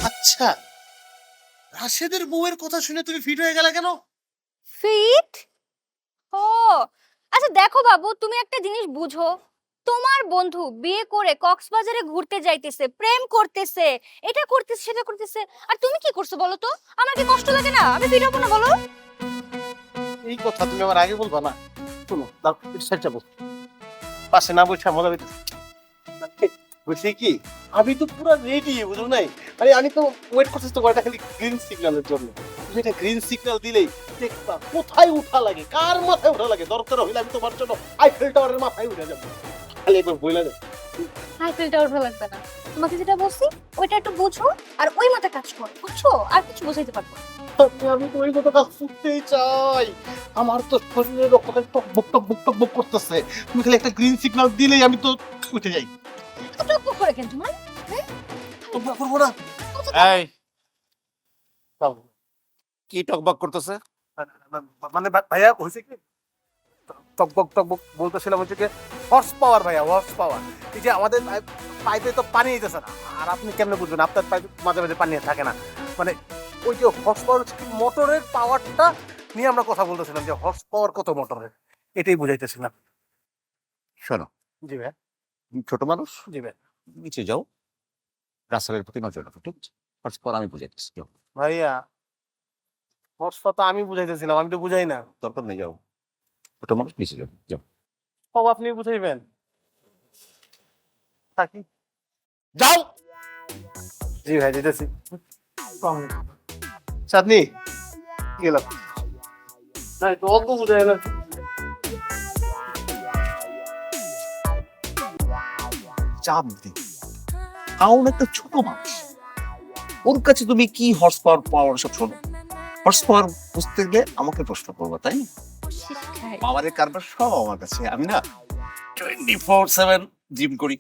আচ্ছা, রাশেদের বউয়ের কথা শুনে তুমি ফিট হয়ে গেলে কেন? ফিট? ও আচ্ছা দেখো বাবু, তুমি একটা জিনিস বুঝো। তোমার বন্ধু বিয়ে করে কক্সবাজারে ঘুরতে যাইতেছে, প্রেম করতেছে, এটা করতেছে সেটা করতেছে, আর তুমি কি করছো বলো তো? আমার কি কষ্ট লাগে না? আমি ফিট হবো না বলো? এই কথা তুমি আমার আগে বলবা না। শোনো, দাও একটু সাইড যাবো, পাশে না বসে মজা পেতেছি। বলছি কি, আমি তো পুরো রেডি, বুঝো নাই? মানে আমি তো ওয়েট করতেছি তো কয়টা খালি গ্রিন সিগন্যালের জন্য। তুমি এটা গ্রিন সিগন্যাল দিলেই দেখবা কোথায় উঠা লাগে, কার মাথায় উঠা লাগে। দরকার হইলে আমি তোমার জন্য আইফেল টাওয়ারের মাথায় উঠে যাবো। খালি একবার বইলা দেয়। আইফেলটা ওঠা লাগবে না। তোমাকে যেটা বলছি ওইটা একটু বুঝো, আর ওই মতে কাজ করো, বুঝছো? আর কিছু বুঝাইতে পারবো না। আমি তো ওই কথাটা শুনতেই চাই। আমার তো শরীরের রক্তটা টকবক টকবক টকবক করতেছে। তুমি খালি একটা গ্রিন সিগন্যাল দিলেই আমি তো উঠে যাই। এত টক করে কেন তোমার? তোমরা করবো না। এই কি টকবক করতেছে? মানে ভাইয়া হয়েছে কি, টকবক টকবক বলতেছিলাম হচ্ছে কি, হর্স পাওয়ার ভাইয়া, হর্স পাওয়ার। এই যে আমাদের পাইপে তো পানি দিতেছে না, আর আপনি কেমনে বুঝবেন? আপনার পাইপে মাঝে মাঝে পানি থাকে না। মানে ওই যে হর্স পাওয়ার হচ্ছে কি, মোটরের পাওয়ারটা নিয়ে আমরা কথা বলতেছিলাম, যে হর্স পাওয়ার কত মোটরের, এটাই বুঝাইতেছিলাম। শোনো, জি ভাইয়া। তুমি ছোট মানুষ, জি ভাইয়া। নিচে যাও, রাস্তার প্রতি নজর রাখো, ঠিক আছে? পর আমি বুঝাইতেছি, যাও। ভাইয়া, হর্স পাওয়ার তো আমি বুঝাইতেছিলাম, আমি তো বুঝাই না। দরকার নেই, যাও। ছোট মানুষ, নিচে যাও, যাও। সব আপনি বুঝাইবেন। থাকি। যাও। জি ভাই, যেতেছি। চাঁদনি গেলাম না, একটু অল্প বুঝাই না। চাপ দি, কারণ একটা ছোট মানুষ, ওর কাছে তুমি কি হর্স পাওয়ার পাওয়ার সব শোনো। হর্স পাওয়ার বুঝতে গেলে আমাকে প্রশ্ন করবো, তাই না? শিক্ষায় পাওয়ারের কারবার সব আমার কাছে। আমি না 24/7 জিম করি।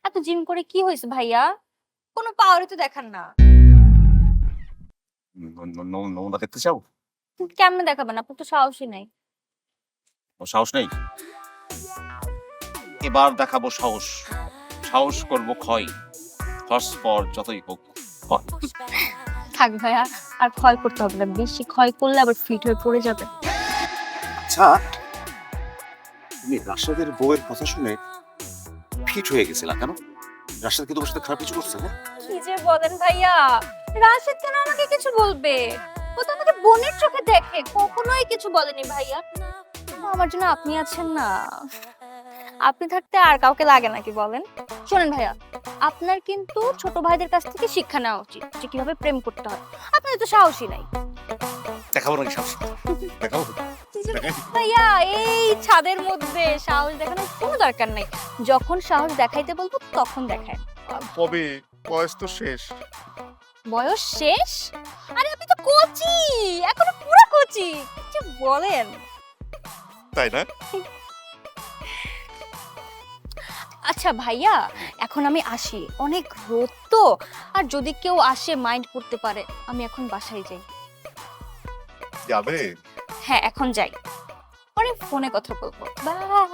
এত জিম করে কি হয়েছে ভাইয়া? কোনো পাওয়ারই তো দেখান না। নমুনা দেখতে চাও? কেমনে দেখাবেন? আপনার তো সাহসই নাই। ও সাহস নেই, এবার দেখাবো সাহস। সাহস করবো ক্ষয়, হর্স পাওয়ার যতই হোক ক্ষয়। থাক ভাইয়া, আর ক্ষয় করতে হবে না। বেশি ক্ষয় করলে আবার ফিট হয়ে পড়ে যাবে। আচ্ছা, তুমি রাশেদের বউয়ের কথা শুনে ফিট হয়ে গেছিলা কেন? রাশেদ কি তোমার সাথে খারাপ কিছু করছে না? কি যে বলেন ভাইয়া, রাশেদ কেন আমাকে কিছু বলবে? ও তো আমাকে বোনের চোখে দেখে, কখনোই কিছু বলেনি ভাইয়া। আমার জন্য আপনি আছেন না, আপনি থাকতে আর কাউকে লাগে নাকি বলেন? শোনেন ভাইয়া, আপনার কিন্তু ছোট ভাইদের কাছ থেকে শিক্ষা নেওয়া উচিত যে কিভাবে প্রেম করতে হয়। আপনার তো সাহসই নাই। দেখাবো নাকি সাহস? দেখাবো। ভাইয়া, এই ছাদের মধ্যে সাহস দেখানোর কোনো দরকার নাই। যখন সাহস দেখাইতে বলবো তখন দেখায়। কবে? বয়স তো শেষ। বয়স শেষ? আরে আপনি তো কোচি, এখনো পুরো কোচি। কি যে বলেন! তাই না? আচ্ছা ভাইয়া, এখন আমি আসি, অনেক রোদ তো। আর যদি কেউ আসে মাইন্ড করতে পারে, আমি এখন বাসায় যাই। যাবে? হ্যাঁ এখন যাই, পরে ফোনে কথা বলবো। বাই।